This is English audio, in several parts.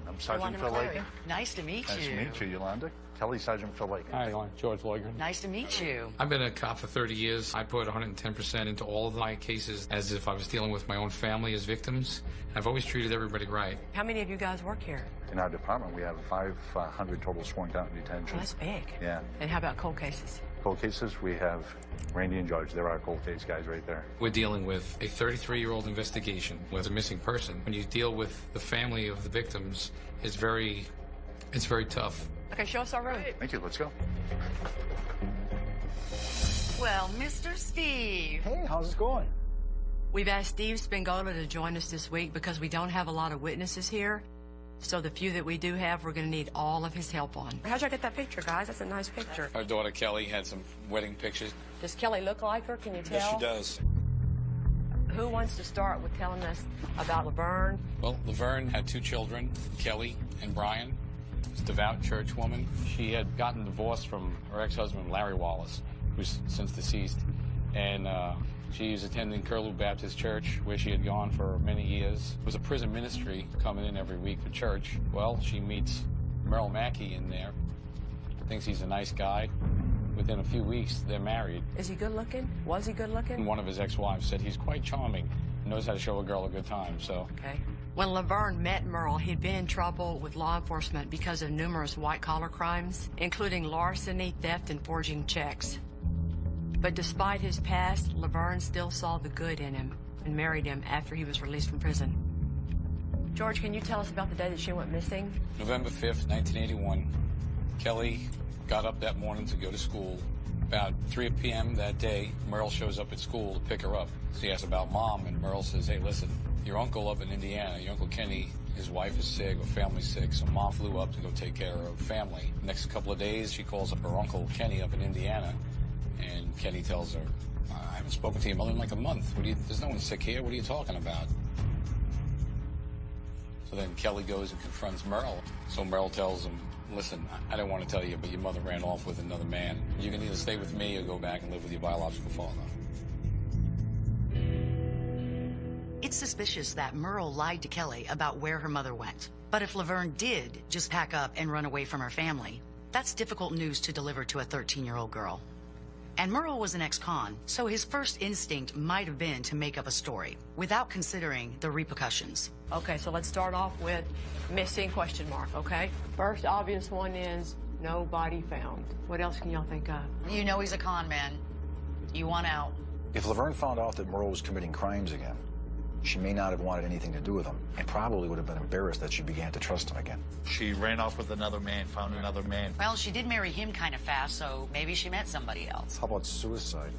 I'm Sergeant Phil Lakin. Nice to meet you. Nice to meet you, Yolanda. Kelly Sergeant Phil Lakin. Hi, I'm George Logan. Nice to meet you. I've been a cop for 30 years. I put 110% into all of my cases as if I was dealing with my own family as victims. I've always treated everybody right. How many of you guys work here? In our department, we have 500 total sworn count in detention. Oh, that's big. Yeah. And how about cold cases? Cold cases, we have Randy and George. They're our cold case guys right there. We're dealing with a 33-year-old investigation with a missing person. When you deal with the family of the victims, it's very tough. Okay, show us our room. Thank you. Let's go. Well, Mr. Steve. Hey, how's it going? We've asked Steve Spingola to join us this week because we don't have a lot of witnesses here. So the few that we do have, we're going to need all of his help on. How'd y'all get that picture, guys? That's a nice picture. Our daughter Kelly had some wedding pictures. Does Kelly look like her? Can you tell? Yes, she does. Who wants to start with telling us about Laverne? Well, Laverne had 2 children, Kelly and Brian. She was a devout church woman. She had gotten divorced from her ex-husband, Larry Wallace, who's since deceased. And she was attending Curlew Baptist Church, where she had gone for many years. It was a prison ministry coming in every week for church. Well, she meets Merle Mackey in there, thinks he's a nice guy. Within a few weeks, they're married. Is he good looking? Was he good looking? And one of his ex-wives said he's quite charming, knows how to show a girl a good time, so. Okay. When Laverne met Merle, he'd been in trouble with law enforcement because of numerous white-collar crimes, including larceny, theft, and forging checks. But despite his past, Laverne still saw the good in him and married him after he was released from prison. George, can you tell us about the day that she went missing? November 5th, 1981. Kelly got up that morning to go to school. About 3 p.m. that day, Merle shows up at school to pick her up. She asks about Mom, and Merle says, hey, listen, your uncle up in Indiana, your Uncle Kenny, his wife is sick, or family's sick, so Mom flew up to go take care of her family. Next couple of days, she calls up her Uncle Kenny up in Indiana, and Kenny tells her, I haven't spoken to your mother in like a month. There's no one sick here. What are you talking about? So then Kelly goes and confronts Merle. So Merle tells him, listen, I don't want to tell you, but your mother ran off with another man. You can either stay with me or go back and live with your biological father. It's suspicious that Merle lied to Kelly about where her mother went. But if Laverne did just pack up and run away from her family, that's difficult news to deliver to a 13-year-old girl. And Merle was an ex-con, so his first instinct might have been to make up a story without considering the repercussions. Okay, so let's start off with missing ? Okay? First obvious one is no body found. What else can y'all think of? You know he's a con man. You want out. If Laverne found out that Merle was committing crimes again, she may not have wanted anything to do with him and probably would have been embarrassed that she began to trust him again. She ran off with another man, found another man. Well, she did marry him kind of fast, so maybe she met somebody else. How about suicide?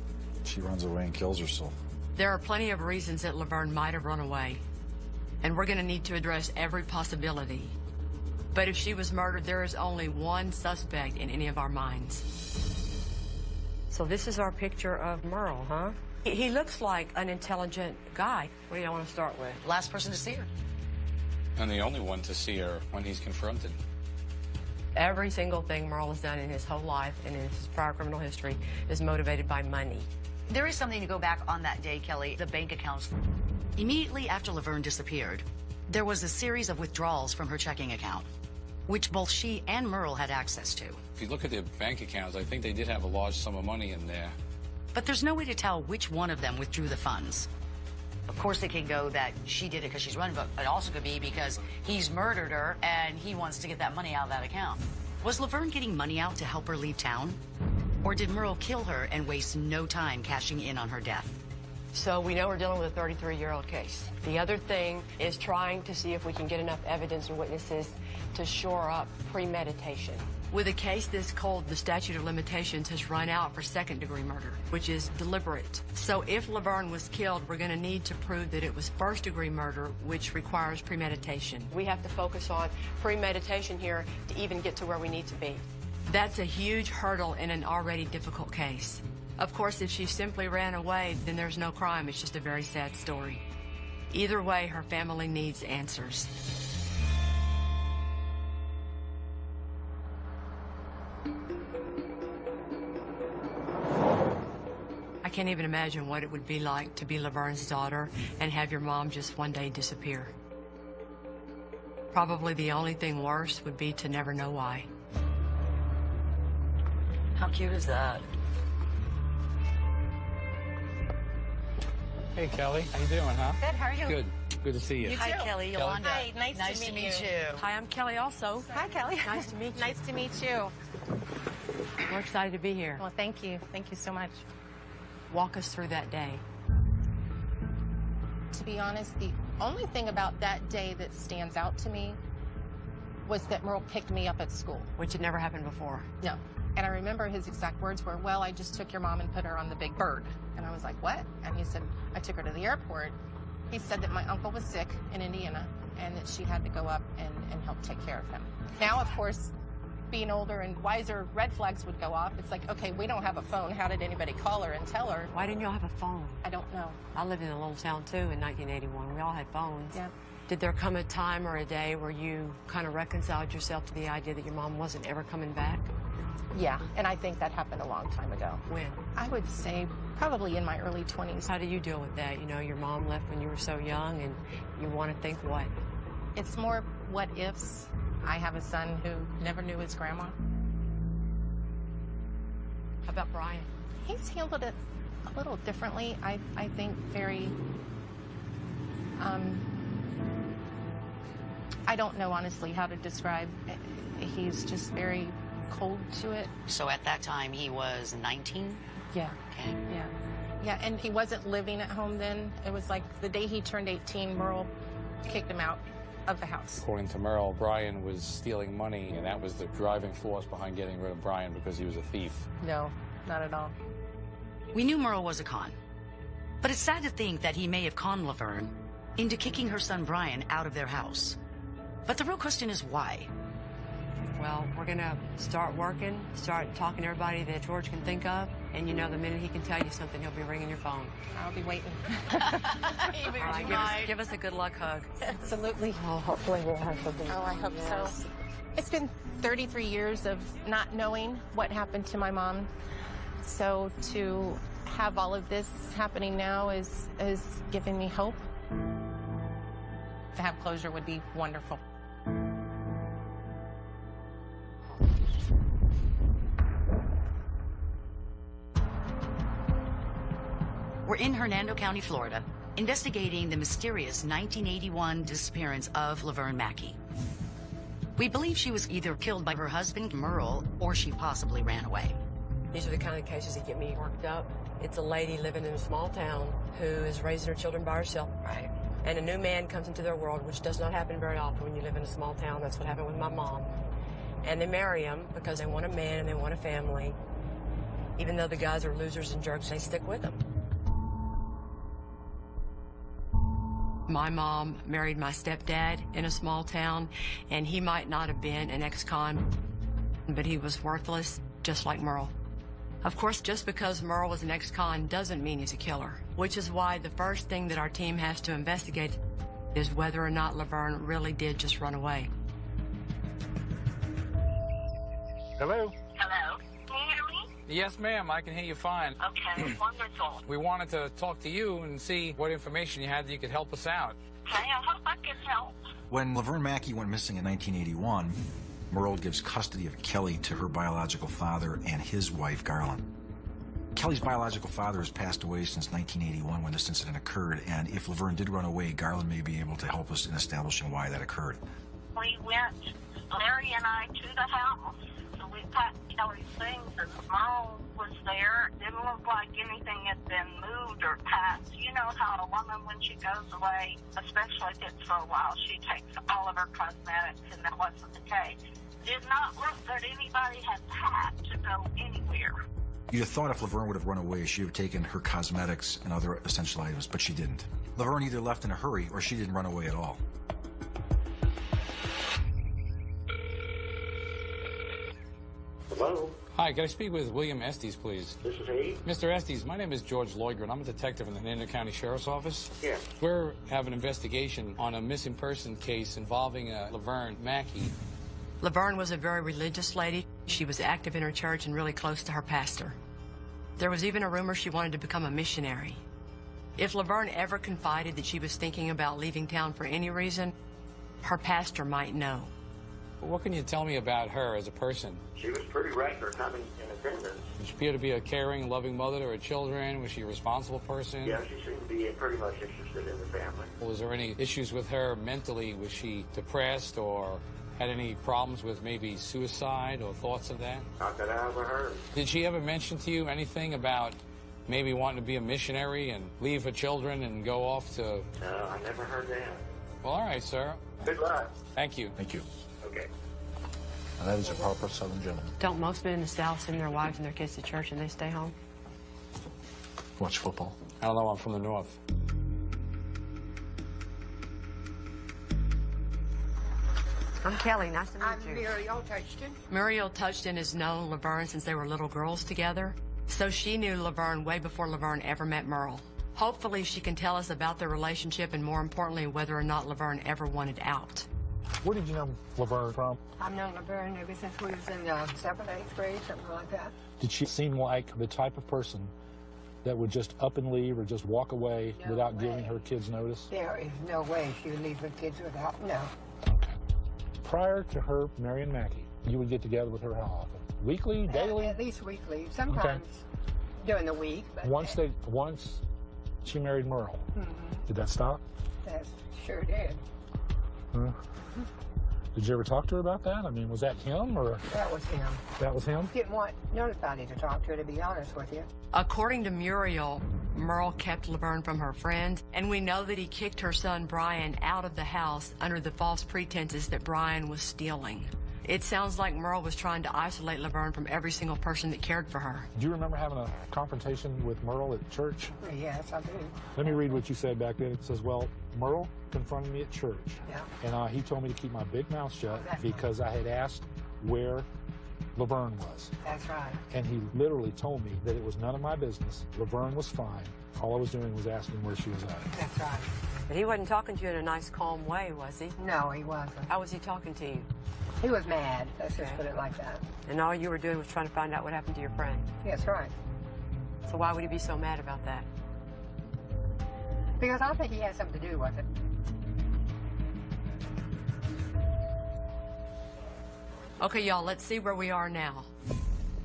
She runs away and kills herself. There are plenty of reasons that Laverne might have run away, and we're going to need to address every possibility. But if she was murdered, there is only one suspect in any of our minds. So this is our picture of Merle, huh? He looks like an intelligent guy. What do y'all want to start with? Last person to see her. And the only one to see her when he's confronted. Every single thing Merle has done in his whole life and in his prior criminal history is motivated by money. There is something to go back on that day, Kelly, the bank accounts. Immediately after Laverne disappeared, there was a series of withdrawals from her checking account, which both she and Merle had access to. If you look at their bank accounts, I think they did have a large sum of money in there. But there's no way to tell which one of them withdrew the funds. Of course, it can go that she did it because she's running, but it also could be because he's murdered her and he wants to get that money out of that account. Was Laverne getting money out to help her leave town? Or did Merle kill her and waste no time cashing in on her death? So we know we're dealing with a 33-year-old case. The other thing is trying to see if we can get enough evidence and witnesses to shore up premeditation. With a case this cold, the statute of limitations has run out for second-degree murder, which is deliberate. So if Laverne was killed, we're going to need to prove that it was first-degree murder, which requires premeditation. We have to focus on premeditation here to even get to where we need to be. That's a huge hurdle in an already difficult case. Of course, if she simply ran away, then there's no crime. It's just a very sad story. Either way, her family needs answers. I can't even imagine what it would be like to be Laverne's daughter and have your mom just one day disappear. Probably the only thing worse would be to never know why. How cute is that? Hey, Kelly. How you doing, huh? Good, how are you? Good. Good to see you. Hi, Kelly. Yolanda. Hi, nice to meet you. Hi, I'm Kelly also. Hi, Kelly. Nice to meet you. Nice to meet you. We're excited to be here. Well, thank you. Thank you so much. Walk us through that day. To be honest, the only thing about that day that stands out to me was that Merle picked me up at school. Which had never happened before. No. And I remember his exact words were, well, I just took your mom and put her on the big bird. And I was like, what? And he said, I took her to the airport. He said that my uncle was sick in Indiana and that she had to go up and help take care of him. Now, of course, being older and wiser, red flags would go off. It's like, okay, we don't have a phone. How did anybody call her and tell her? Why didn't y'all have a phone? I don't know. I lived in a little town, too, in 1981. We all had phones. Yeah. Did there come a time or a day where you kind of reconciled yourself to the idea that your mom wasn't ever coming back? Yeah, and I think that happened a long time ago. When? I would say probably in my early 20s. How do you deal with that? You know, your mom left when you were so young, and you want to think what? It's more what ifs. I have a son who never knew his grandma. How about Brian? He's handled it a little differently. I think very, I don't know honestly how to describe. He's just very cold to it. So at that time, he was 19? Yeah. Okay. Yeah. Yeah, and he wasn't living at home then. It was like the day he turned 18, Merle kicked him out of the house. According to Merle, Brian was stealing money, and that was the driving force behind getting rid of Brian because he was a thief. No, not at all. We knew Merle was a con. But it's sad to think that he may have conned Laverne into kicking her son Brian out of their house. But the real question is why? Well, we're going to start working, start talking to everybody that George can think of, and you know, the minute he can tell you something, he'll be ringing your phone. I'll be waiting. All right, give us a good luck hug. Absolutely. Oh, hopefully we'll have something. Oh, I hope so. It's been 33 years of not knowing what happened to my mom. So to have all of this happening now is giving me hope. To have closure would be wonderful. We're in Hernando County, Florida, investigating the mysterious 1981 disappearance of Laverne Mackey. We believe she was either killed by her husband, Merle, or she possibly ran away. These are the kind of cases that get me worked up. It's a lady living in a small town who is raising her children by herself. Right. And a new man comes into their world, which does not happen very often when you live in a small town. That's what happened with my mom. And they marry him because they want a man and they want a family. Even though the guys are losers and jerks, they stick with him. My mom married my stepdad in a small town, and he might not have been an ex-con, but he was worthless, just like Merle. Of course, just because Merle was an ex-con doesn't mean he's a killer, which is why the first thing that our team has to investigate is whether or not Laverne really did just run away. Hello? Hello? Can you hear me? Yes, ma'am, I can hear you fine. Okay, wonderful. We wanted to talk to you and see what information you had that you could help us out. Okay, I hope I can help. When Laverne Mackey went missing in 1981, Merle gives custody of Kelly to her biological father and his wife, Garland. Kelly's biological father has passed away since 1981 when this incident occurred, and if Laverne did run away, Garland may be able to help us in establishing why that occurred. We went, Larry and I, to the house. So we packed Kelly's things, and Merle was there. It didn't look like anything had been moved or packed. You know how a woman, when she goes away, especially if it's for a while, she takes all of her cosmetics, and that wasn't the case. Did not look that anybody had packed to go anywhere. You'd have thought if Laverne would have run away, she would have taken her cosmetics and other essential items, but she didn't. Laverne either left in a hurry or she didn't run away at all. Hello, Hi, can I speak with William Estes, please? this is he. Mr. Estes, my name is George Lloydgren. I'm a detective in the Hernando County Sheriff's Office. Yes. We're having an investigation on a missing person case involving Laverne Mackey. Laverne was a very religious lady. She was active in her church and really close to her pastor. There was even a rumor she wanted to become a missionary. If Laverne ever confided that she was thinking about leaving town for any reason, her pastor might know. What can you tell me about her as a person? She was pretty regular coming in attendance. Did she appear to be a caring, loving mother to her children? Was she a responsible person? Yeah, she seemed to be pretty much interested in the family. Was there any issues with her mentally? Was she depressed or had any problems with maybe suicide or thoughts of that? Not that I ever heard. Did she ever mention to you anything about maybe wanting to be a missionary and leave her children and go off to... No, I never heard that. Well, all right, sir. Good luck. Thank you. Thank you. Okay. Now, that is a proper Southern gentleman. Don't most men in the South send their wives and their kids to church and they stay home? Watch football. I don't know, I'm from the North. I'm Kelly. Nice to meet you. Muriel Touchton. Muriel Touchton has known Laverne since they were little girls together, so she knew Laverne way before Laverne ever met Merle. Hopefully she can tell us about their relationship and, more importantly, whether or not Laverne ever wanted out. Where did you know Laverne from? I've known Laverne ever since we was in 7th, 8th grade, something like that. Did she seem like the type of person that would just up and leave or just walk away without giving her kids notice? There is no way she would leave her kids without, no. Okay. Prior to her marrying Mackie, you would get together with her how often? Weekly, daily? At least weekly, sometimes during the week. But Once she married Merle, did that stop? That sure did. Huh? Did you ever talk to her about that? I mean, was that him or? That was him. That was him? Didn't want nobody to talk to her, to be honest with you. According to Muriel, Merle kept Laverne from her friends, and we know that he kicked her son Brian out of the house under the false pretenses that Brian was stealing. It sounds like Merle was trying to isolate Laverne from every single person that cared for her. Do you remember having a confrontation with Merle at church? Yes, I do. Let me read what you said back then. It says, well, Merle confronted me at church, and he told me to keep my big mouth shut because I had asked where Laverne was. That's right. And he literally told me that it was none of my business. Laverne was fine. All I was doing was asking where she was at. That's right. But he wasn't talking to you in a nice, calm way, was he? No, he wasn't. How was he talking to you? He was mad. Let's just put it like that. And all you were doing was trying to find out what happened to your friend. That's right. So why would he be so mad about that? Because I think he had something to do with it. Okay, y'all, let's see where we are now.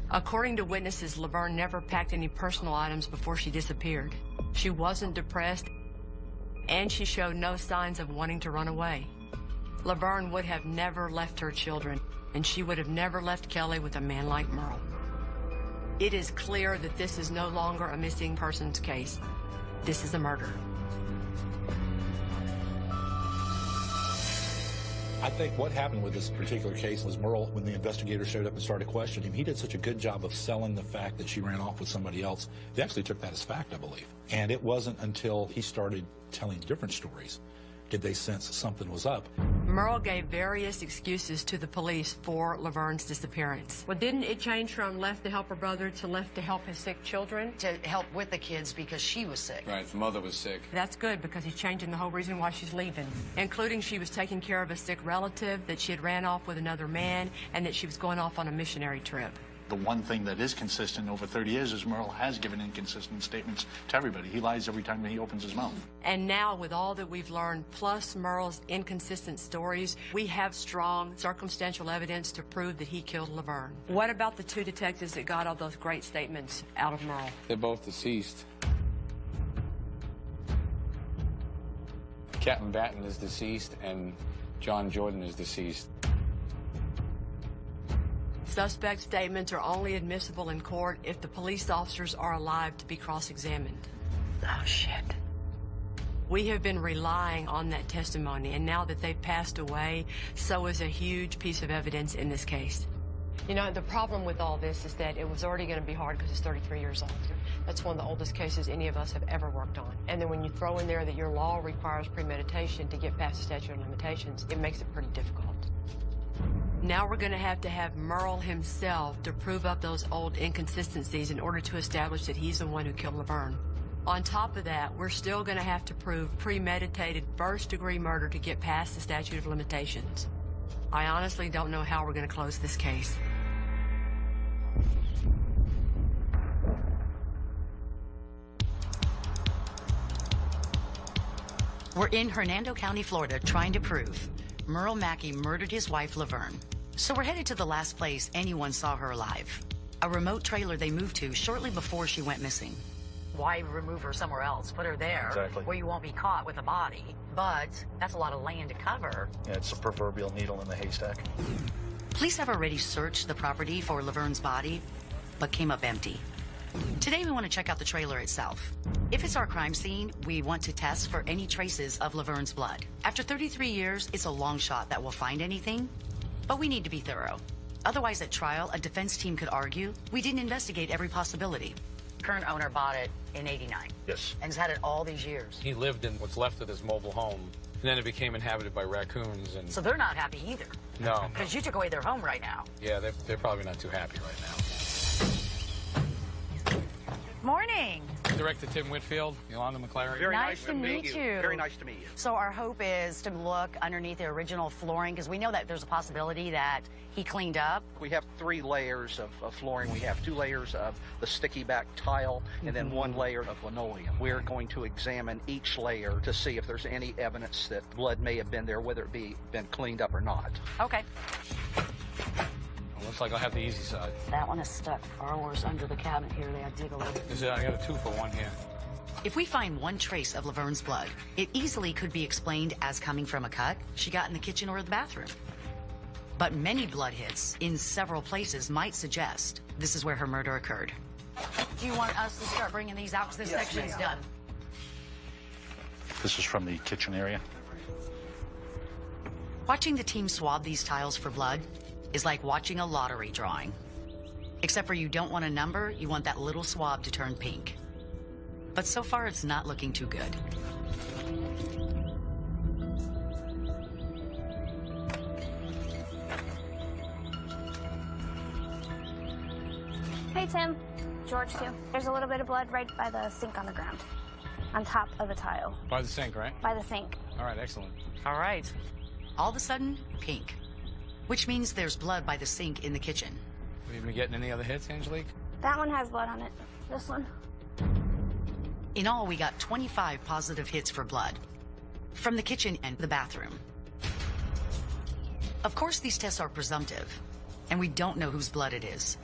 According to witnesses, Laverne never packed any personal items before she disappeared. She wasn't depressed, and she showed no signs of wanting to run away. Laverne would have never left her children, and she would have never left Kelly with a man like Merle. It is clear that this is no longer a missing persons case. This is a murder. I think what happened with this particular case was Merle, when the investigator showed up and started questioning him, he did such a good job of selling the fact that she ran off with somebody else. They actually took that as fact, I believe. And it wasn't until he started telling different stories did they sense something was up. Merle gave various excuses to the police for Laverne's disappearance. Well, didn't it change from left to help her brother to left to help his sick children? To help with the kids because she was sick. Right, the mother was sick. That's good because he's changing the whole reason why she's leaving, including she was taking care of a sick relative, that she had ran off with another man, and that she was going off on a missionary trip. The one thing that is consistent over 30 years is Merle has given inconsistent statements to everybody. He lies every time he opens his mouth. And now, with all that we've learned, plus Merle's inconsistent stories, we have strong circumstantial evidence to prove that he killed Laverne. What about the two detectives that got all those great statements out of Merle? They're both deceased. Captain Batten is deceased, and John Jordan is deceased. Suspect statements are only admissible in court if the police officers are alive to be cross-examined. Oh, shit. We have been relying on that testimony, and now that they've passed away, so is a huge piece of evidence in this case. You know, the problem with all this is that it was already going to be hard because it's 33 years old. That's one of the oldest cases any of us have ever worked on. And then when you throw in there that your law requires premeditation to get past the statute of limitations, it makes it pretty difficult. Now we're going to have Merle himself to prove up those old inconsistencies in order to establish that he's the one who killed Laverne. On top of that, we're still going to have to prove premeditated first-degree murder to get past the statute of limitations. I honestly don't know how we're going to close this case. We're in Hernando County, Florida, trying to prove Merle Mackey murdered his wife, Laverne. So we're headed to the last place anyone saw her alive. A remote trailer they moved to shortly before she went missing. Why remove her somewhere else? Put her there where you won't be caught with a body. But that's a lot of land to cover. Yeah, it's a proverbial needle in the haystack. Police have already searched the property for Laverne's body, but came up empty. Today we want to check out the trailer itself. If it's our crime scene, we want to test for any traces of Laverne's blood. After 33 years, it's a long shot that we'll find anything, but we need to be thorough. Otherwise, at trial, a defense team could argue we didn't investigate every possibility. Current owner bought it in '89. Yes. And has had it all these years. He lived in what's left of his mobile home, and then it became inhabited by raccoons. And So they're not happy either. no. Because you took away their home right now. Yeah, they're probably not too happy right now. Morning. Director Tim Whitfield, Yolanda McClary. Very Nice to meet you. Very nice to meet you. So our hope is to look underneath the original flooring, because we know that there's a possibility that he cleaned up. We have 3 layers of flooring. We have 2 layers of the sticky back tile and then 1 layer of linoleum. We're going to examine each layer to see if there's any evidence that blood may have been there, whether it been cleaned up or not. Okay. Looks like I'll have the easy side. That one is stuck far worse under the cabinet here. They had to dig a little. I got a 2-for-1 here. If we find one trace of Laverne's blood, it easily could be explained as coming from a cut she got in the kitchen or the bathroom. But many blood hits in several places might suggest this is where her murder occurred. Do you want us to start bringing these out because this section's done? This is from the kitchen area. Watching the team swab these tiles for blood is like watching a lottery drawing. Except for you don't want a number, you want that little swab to turn pink. But so far, it's not looking too good. Hey, Tim. George, too. There's a little bit of blood right by the sink on the ground. On top of the tile. By the sink, right? By the sink. All right, excellent. All right. All of a sudden, pink. Which means there's blood by the sink in the kitchen. Have you been getting any other hits, Angelique? That one has blood on it. This one. In all, we got 25 positive hits for blood from the kitchen and the bathroom. Of course, these tests are presumptive, and we don't know whose blood it is.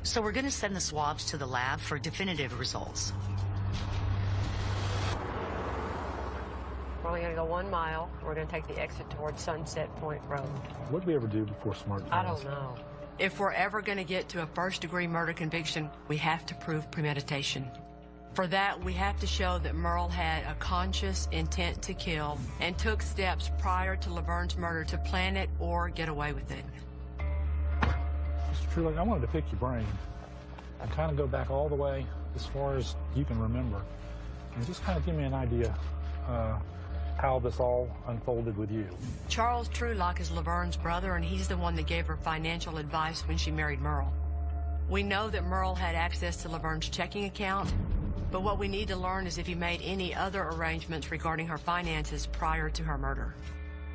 So we're going to send the swabs to the lab for definitive results. We're only going to go 1 mile. We're going to take the exit towards Sunset Point Road. What did we ever do before smart I don't know. If we're ever going to get to a first-degree murder conviction, we have to prove premeditation. For that, we have to show that Merle had a conscious intent to kill and took steps prior to Laverne's murder to plan it or get away with it. Mr. Truly, I wanted to pick your brain and kind of go back all the way as far as you can remember and just kind of give me an idea how this all unfolded with you. Charles Trulock is Laverne's brother, and he's the one that gave her financial advice when she married Merle. We know that Merle had access to Laverne's checking account, but what we need to learn is if he made any other arrangements regarding her finances prior to her murder.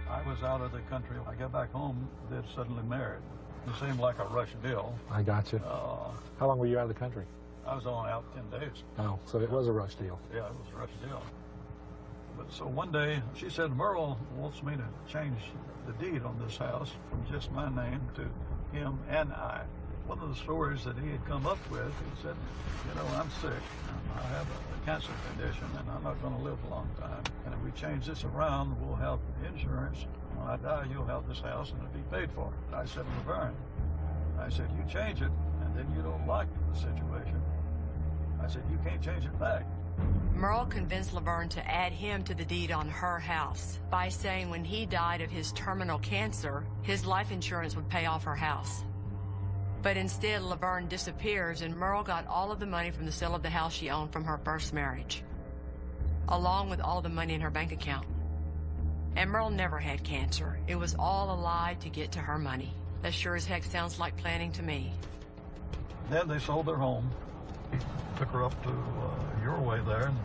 I was out of the country. I got back home, they'd suddenly married. It seemed like a rush deal. I got you. How long were you out of the country? I was only out 10 days. Oh, so it was a rush deal. Yeah, it was a rush deal. But so one day, she said, Merle wants me to change the deed on this house from just my name to him and I. One of the stories that he had come up with, he said, you know, I'm sick. I have a cancer condition, and I'm not going to live a long time. And if we change this around, we'll have insurance. When I die, you'll have this house, and it'll be paid for. I said, Laverne, I said, you change it, and then you don't like the situation. I said, you can't change it back. Merle convinced Laverne to add him to the deed on her house by saying when he died of his terminal cancer, his life insurance would pay off her house. But instead, Laverne disappears, and Merle got all of the money from the sale of the house she owned from her first marriage, along with all the money in her bank account. And Merle never had cancer. It was all a lie to get to her money. That sure as heck sounds like planning to me. Then they sold their home, took her up to your way there, and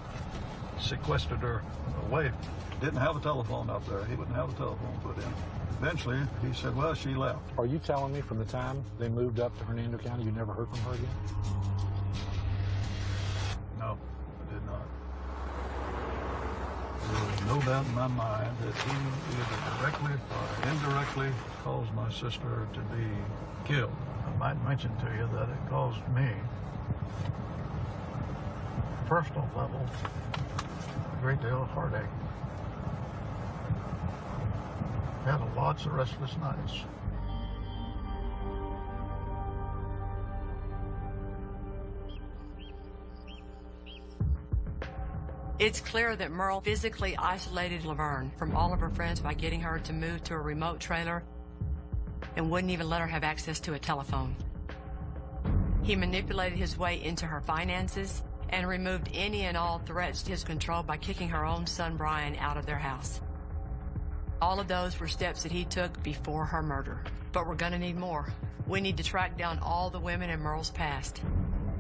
sequestered her away. Didn't have a telephone up there. He wouldn't have a telephone put in. Eventually, he said, well, she left. Are you telling me from the time they moved up to Hernando County, you never heard from her again? No, I did not. There was no doubt in my mind that he either directly or indirectly caused my sister to be killed. I might mention to you that it caused me, personal level, a great deal of heartache. Had lots of restless nights. It's clear that Merle physically isolated Laverne from all of her friends by getting her to move to a remote trailer and wouldn't even let her have access to a telephone. He manipulated his way into her finances and removed any and all threats to his control by kicking her own son Brian out of their house. All of those were steps that he took before her murder. But we're gonna need more. We need to track down all the women in Merle's past.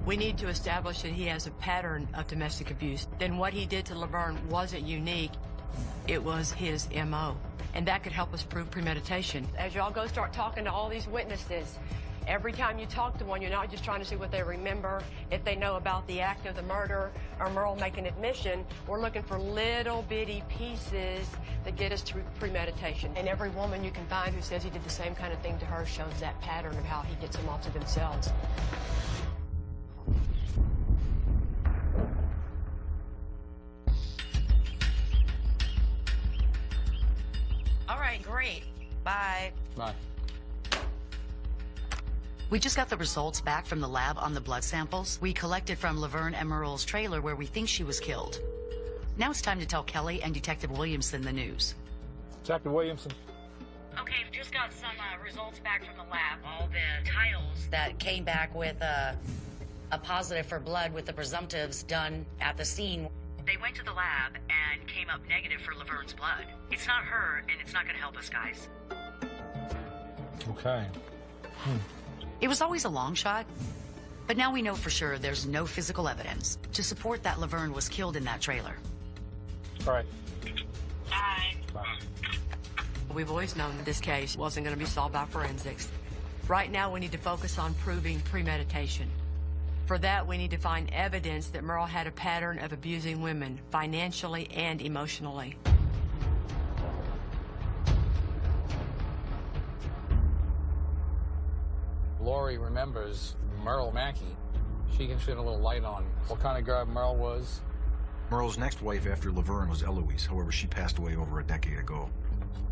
We need to establish that he has a pattern of domestic abuse. Then what he did to Laverne wasn't unique, it was his MO. And that could help us prove premeditation. As y'all go start talking to all these witnesses, every time you talk to one, you're not just trying to see what they remember, if they know about the act of the murder, or Merle make an admission. We're looking for little bitty pieces that get us to premeditation. And every woman you can find who says he did the same kind of thing to her shows that pattern of how he gets them all to themselves. All right, great. Bye. Bye. We just got the results back from the lab on the blood samples we collected from Laverne and Merle's trailer where we think she was killed. Now it's time to tell Kelly and Detective Williamson the news. Detective Williamson. Okay, I've just got some results back from the lab. All the tiles that came back with a positive for blood with the presumptives done at the scene. They went to the lab and came up negative for Laverne's blood. It's not her, and it's not going to help us, guys. Okay. It was always a long shot, but now we know for sure there's no physical evidence to support that Laverne was killed in that trailer. All right. Bye. Bye. We've always known that this case wasn't going to be solved by forensics. Right now, we need to focus on proving premeditation. For that, we need to find evidence that Merle had a pattern of abusing women, financially and emotionally. Lori remembers Merle Mackey. She can shed a little light on what kind of guy Merle was. Merle's next wife after Laverne was Eloise. However, she passed away over a decade ago.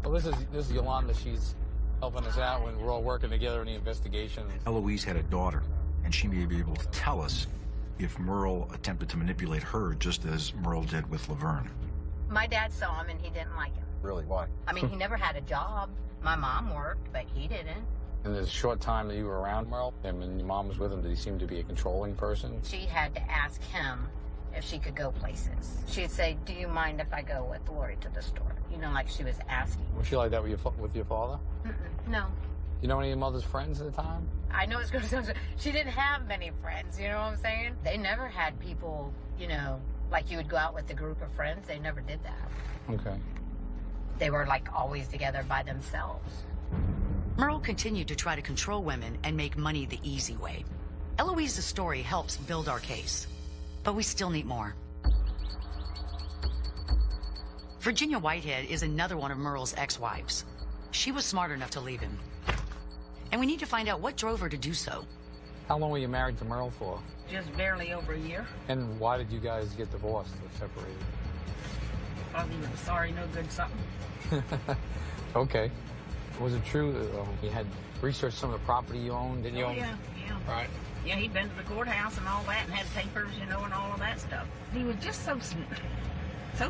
Well, this is Yolanda. She's helping us out when we're all working together in the investigation. Eloise had a daughter, and she may be able to tell us if Merle attempted to manipulate her just as Merle did with Laverne. My dad saw him and he didn't like him. Really? Why? I mean, he never had a job. My mom worked, but he didn't. In the short time that you were around Merle, and when your mom was with him, did he seem to be a controlling person? She had to ask him if she could go places. She'd say, do you mind if I go with Lori to the store? You know, like she was asking. Was she like that with your father? No. You know any of your mother's friends at the time? I know it's going to sound... She didn't have many friends, you know what I'm saying? They never had people, you know, like you would go out with a group of friends. They never did that. Okay. They were, like, always together by themselves. Merle continued to try to control women and make money the easy way. Eloise's story helps build our case, but we still need more. Virginia Whitehead is another one of Merle's ex-wives. She was smart enough to leave him. And we need to find out what drove her to do so. How long were you married to Merle for? Just barely over a year. And why did you guys get divorced or separated? Probably sorry, no good something. Okay. Was it true that you had researched some of the property you owned? Didn't you own? Yeah. Right. Yeah, he'd been to the courthouse and all that and had papers, you know, and all of that stuff. He was just so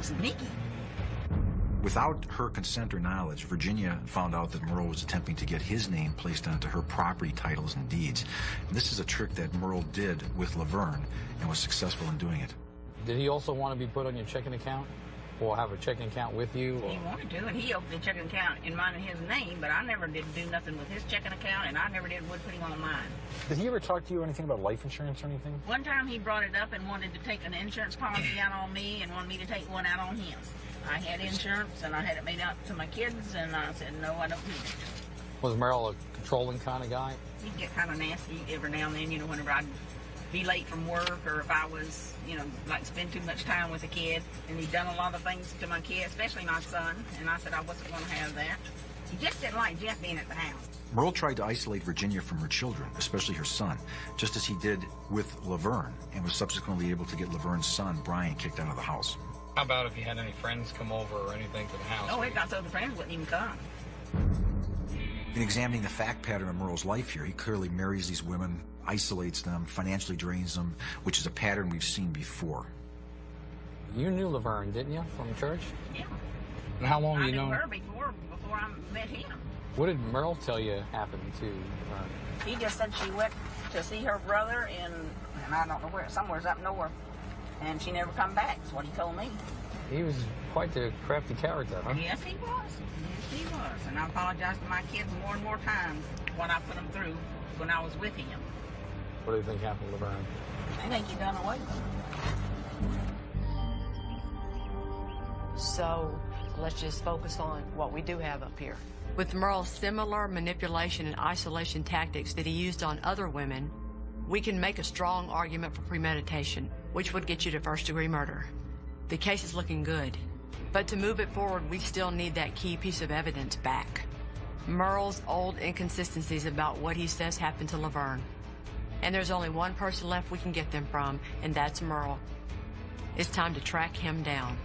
sneaky. Without her consent or knowledge, Virginia found out that Merle was attempting to get his name placed onto her property titles and deeds. And this is a trick that Merle did with Laverne and was successful in doing it. Did he also want to be put on your checking account? Or have a checking account with you? Or? He wanted to, and he opened a checking account in mine and his name, but I never did do nothing with his checking account, and I never did would put him on mine. Did he ever talk to you anything about life insurance or anything? One time he brought it up and wanted to take an insurance policy out on me and wanted me to take one out on him. I had insurance, and I had it made out to my kids, and I said, no, I don't need it. Was Merle a controlling kind of guy? He'd get kind of nasty every now and then, you know, whenever I'd be late from work, or if I was, you know, like spend too much time with the kid. And he'd done a lot of things to my kid, especially my son. And I said I wasn't going to have that. He just didn't like Jeff being at the house. Merle tried to isolate Virginia from her children, especially her son, just as he did with Laverne, and was subsequently able to get Laverne's son, Brian, kicked out of the house. How about if you had any friends come over or anything to the house? Oh, it got so the friends wouldn't even come. In examining the fact pattern of Merle's life here, he clearly marries these women, isolates them, financially drains them, which is a pattern we've seen before. You knew Laverne, didn't you, from church? Yeah. And how long I you knew know her before I met him. What did Merle tell you happened to Laverne? He just said she went to see her brother and I don't know where, somewhere's up north, and she never come back. That's what he told me. He was quite the crafty character, huh? Yes, he was. Yes, he was. And I apologized to my kids more and more times what I put them through when I was with him. What do you think happened to Laverne? I think he done away with her. So let's just focus on what we do have up here. With Merle's similar manipulation and isolation tactics that he used on other women, we can make a strong argument for premeditation, which would get you to first-degree murder. The case is looking good, but to move it forward, we still need that key piece of evidence back. Merle's old inconsistencies about what he says happened to Laverne. And there's only one person left we can get them from, and that's Merle. It's time to track him down.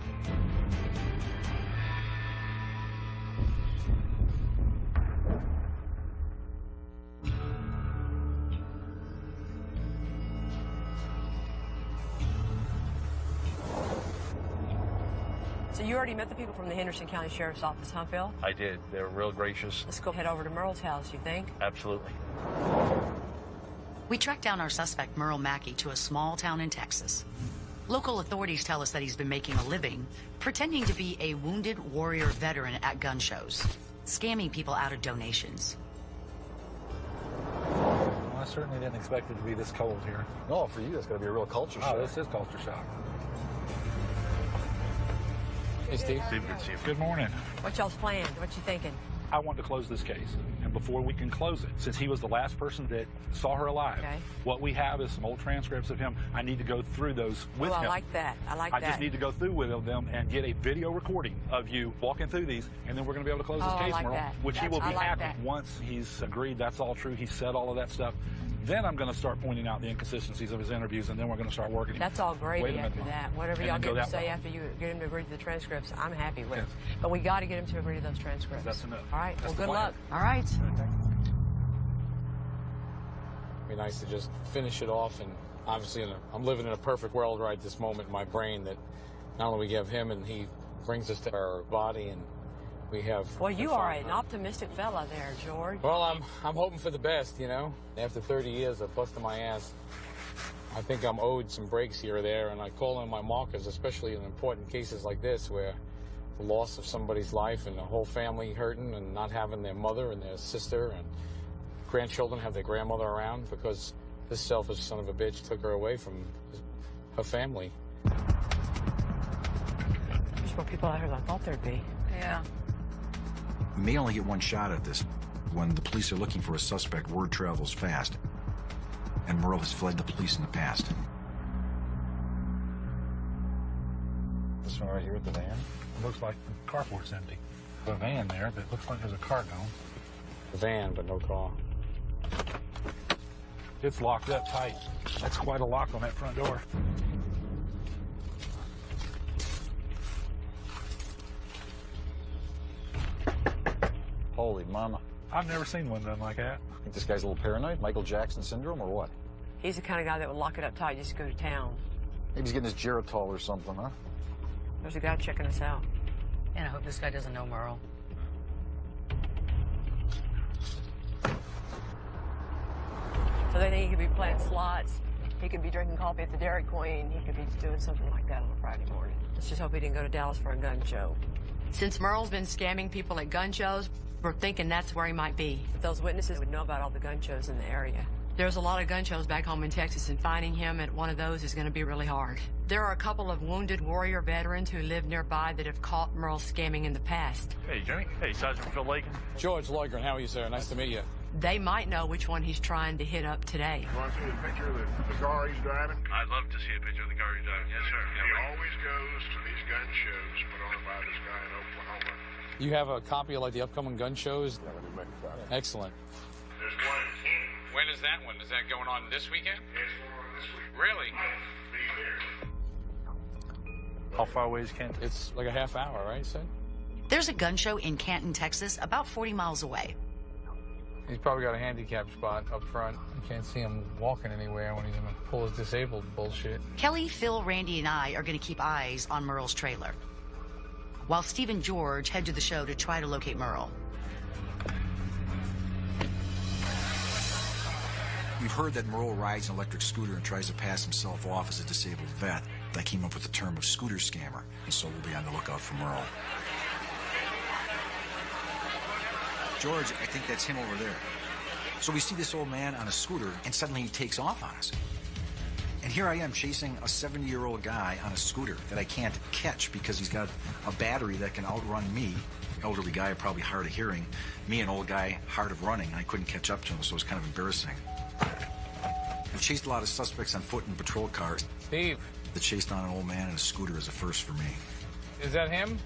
So you already met the people from the Henderson County Sheriff's Office, huh, Phil? I did. They were real gracious. Let's go head over to Merle's house, you think? Absolutely. We tracked down our suspect, Merle Mackey, to a small town in Texas. Local authorities tell us that he's been making a living pretending to be a wounded warrior veteran at gun shows, scamming people out of donations. Well, I certainly didn't expect it to be this cold here. No, for you, that's going to be a real culture shock. Oh, this is culture shock. Hey, Steve. Steve, good to see you. Good morning. What y'all's plan? What you thinking? I want to close this case. And before we can close it, since he was the last person that saw her alive, Okay. what we have is some old transcripts of him. I need to go through those with him. I like that. I just need to go through with them and get a video recording of you walking through these, and then we're going to be able to close this case, I like Merle, that. which he will be I like happy that. once he's agreed that's all true. He said all of that stuff. Then I'm going to start pointing out the inconsistencies of his interviews, and then we're going to start working him. That's all Wait a gravy minute, after Mom. that. Whatever And y'all then get go him to that say way. after you get him to agree to the transcripts, I'm happy with. Yes. But we got to get him to agree to those transcripts. That's enough. All right. That's Well, the good plan. luck. All right. It'd be nice to just finish it off, and obviously I'm living in a perfect world right this moment in my brain that not only we have him and he brings us to our body, and we have... Well, you are an optimistic fella there, George. Well, I'm hoping for the best, you know. After 30 years of busting my ass, I think I'm owed some breaks here or there, and I call in my markers, especially in important cases like this where the loss of somebody's life and the whole family hurting and not having their mother and their sister and grandchildren have their grandmother around because this selfish son of a bitch took her away from her family. There's more people out here than I thought there'd be. Yeah. We may only get one shot at this. When the police are looking for a suspect, word travels fast. And Merle has fled the police in the past. This one right here with the van? It looks like the carport's empty. There's a van there that looks like there's a car going. A van, but no car. It's locked up tight. That's quite a lock on that front door. Holy mama. I've never seen one done like that. Think this guy's a little paranoid? Michael Jackson syndrome or what? He's the kind of guy that would lock it up tight just to go to town. Maybe he's getting his Geritol or something, huh? There's a guy checking us out. And I hope this guy doesn't know Merle. So they think he could be playing slots. He could be drinking coffee at the Dairy Queen. He could be doing something like that on a Friday morning. Let's just hope he didn't go to Dallas for a gun show. Since Merle's been scamming people at gun shows, we're thinking that's where he might be. But those witnesses would know about all the gun shows in the area. There's a lot of gun shows back home in Texas, and finding him at one of those is going to be really hard. There are a couple of wounded warrior veterans who live nearby that have caught Merle scamming in the past. Hey, Jimmy. Hey, Sergeant Phil Lakin. George Loigren, how are you, sir? Nice to meet you. They might know which one he's trying to hit up today. You want to see a picture of the car he's driving? I'd love to see a picture of the car he's driving. Yes, sir. He always goes to these gun shows put on by this guy in Oklahoma. You have a copy of like the upcoming gun shows? Yeah, let me make a copy. Excellent. There's one in Canton. When is that one? Is that going on this weekend? It's going on this week. Really? Be there. How far away is Kent? It's like a half hour, right, sir? There's a gun show in Canton, Texas, about 40 miles away. He's probably got a handicap spot up front. You can't see him walking anywhere when he's going to pull his disabled bullshit. Kelly, Phil, Randy, and I are going to keep eyes on Merle's trailer, while Steve and George head to the show to try to locate Merle. We've heard that Merle rides an electric scooter and tries to pass himself off as a disabled vet. I came up with the term of scooter scammer, and so we'll be on the lookout for Merle. George, I think that's him over there. So we see this old man on a scooter, and suddenly he takes off on us. And here I am chasing a 70-year-old guy on a scooter that I can't catch because he's got a battery that can outrun me. Elderly guy, probably hard of hearing. Me, an old guy, hard of running. I couldn't catch up to him, so it was kind of embarrassing. I've chased a lot of suspects on foot in patrol cars. Steve. The chase down an old man in a scooter is a first for me. Is that him?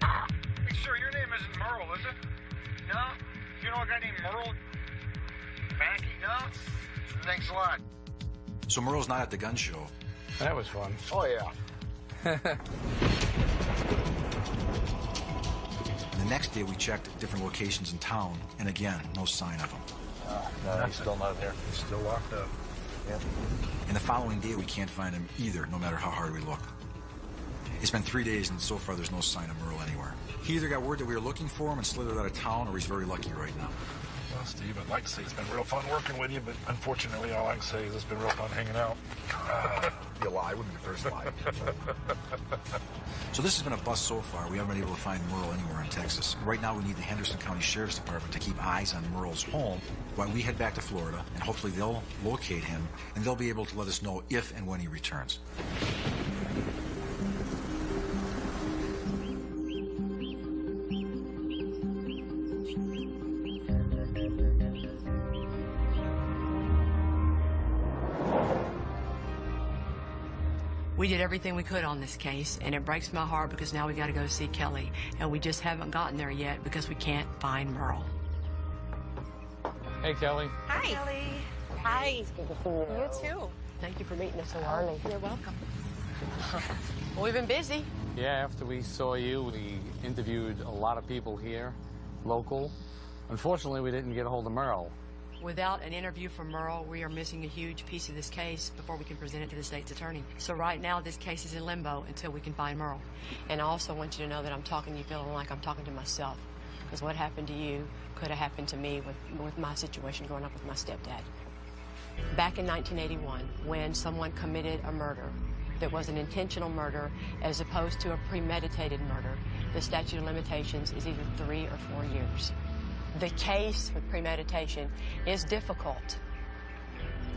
Hey, sir, your name isn't Merle, is it? No? You know a guy named Merle? Mackey? No? Thanks a lot. So Merle's not at the gun show. That was fun. Oh, yeah. The next day we checked different locations in town, and again, no sign of him. No, he's still not here. He's still locked up. Yeah. And the following day we can't find him either, no matter how hard we look. It's been 3 days, and so far there's no sign of Merle anywhere. He either got word that we were looking for him and slithered out of town, or he's very lucky right now. Well, Steve, I'd like to say it's been real fun working with you, but unfortunately all I can say is it's been real fun hanging out. You lie. Wouldn't be the first lie. So this has been a bust so far. We haven't been able to find Merle anywhere in Texas. Right now we need the Henderson County Sheriff's Department to keep eyes on Merle's home while we head back to Florida, and hopefully they'll locate him, and they'll be able to let us know if and when he returns. We did everything we could on this case, and it breaks my heart because now we got to go see Kelly, and we just haven't gotten there yet because we can't find Merle. Hey, Kelly. Hi. Kelly. Hi. It's good to see you. You too. Thank you for meeting us so early. You're welcome. Well, we've been busy. Yeah, after we saw you, we interviewed a lot of people here, local. Unfortunately, we didn't get a hold of Merle. Without an interview from Merle, we are missing a huge piece of this case before we can present it to the state's attorney. So right now, this case is in limbo until we can find Merle. And I also want you to know that I'm talking to you feeling like I'm talking to myself. Because what happened to you could have happened to me with my situation growing up with my stepdad. Back in 1981, when someone committed a murder that was an intentional murder as opposed to a premeditated murder, the statute of limitations is either 3 or 4 years. The case with premeditation is difficult.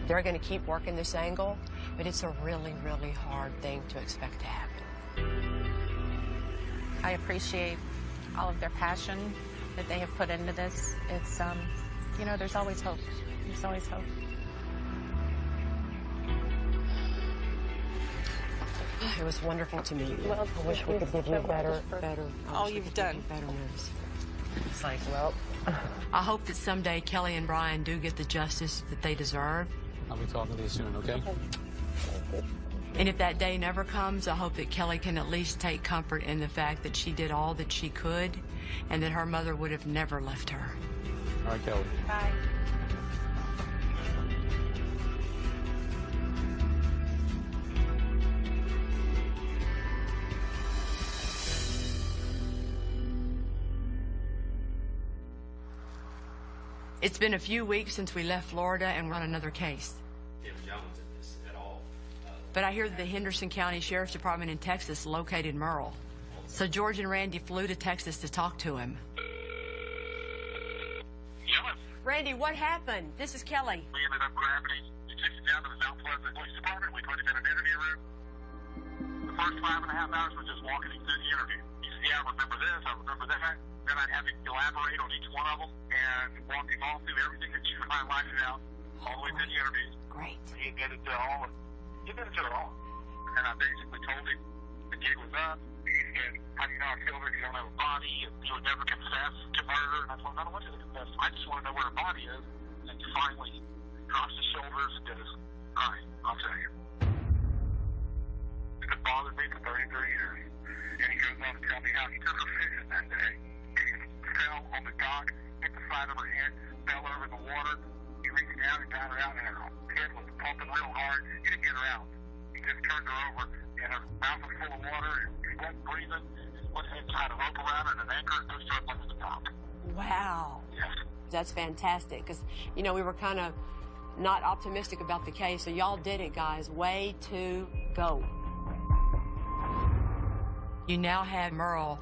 They're going to keep working this angle, but it's a really, really hard thing to expect to happen. I appreciate all of their passion that they have put into this. It's, you know, there's always hope. There's always hope. It was wonderful to meet you. Well, I wish we could give you better all you've done. Better news. It's like, well, I hope that someday Kelly and Brian do get the justice that they deserve. I'll be talking to you soon, okay? And if that day never comes, I hope that Kelly can at least take comfort in the fact that she did all that she could and that her mother would have never left her. All right, Kelly. Bye. It's been a few weeks since we left Florida and we're on another case. Tim Jones in this at all. But I hear that the Henderson County Sheriff's Department in Texas located Merle. So George and Randy flew to Texas to talk to him. Yes. Randy, what happened? This is Kelly. We ended up grabbing him. We took him down to the South Pleasant Police Department. We put him in an interview room. The first 5.5 hours was just walking him through the interview. He said, yeah, I remember this, I remember that. Then I'd have him elaborate on each one of them and walk him all through everything that you highlighted out all the way through the interview. Great. He admitted to all. He admitted to it all. And I basically told him the gig was up. He said, how do you know I killed her? You don't have a body. You would never confess to murder. And I told him, I don't want you to confess. I just want to know where her body is. And he finally drops his shoulders and goes, all right, I'll tell you. It bothered me for 33 years. And he goes on to tell me how he took her fishing that day. He fell on the dock, hit the side of her head, fell over in the water. He reached down and got her out, and her head was pumping real hard. He didn't get her out. He just turned her over, and her mouth was full of water, and she wasn't breathing. Went ahead and tied a rope around her and an anchor and pushed her up onto the dock. Wow. Yes. That's fantastic, because, you know, we were kind of not optimistic about the case, so y'all did it, guys. Way to go. You now have Merle.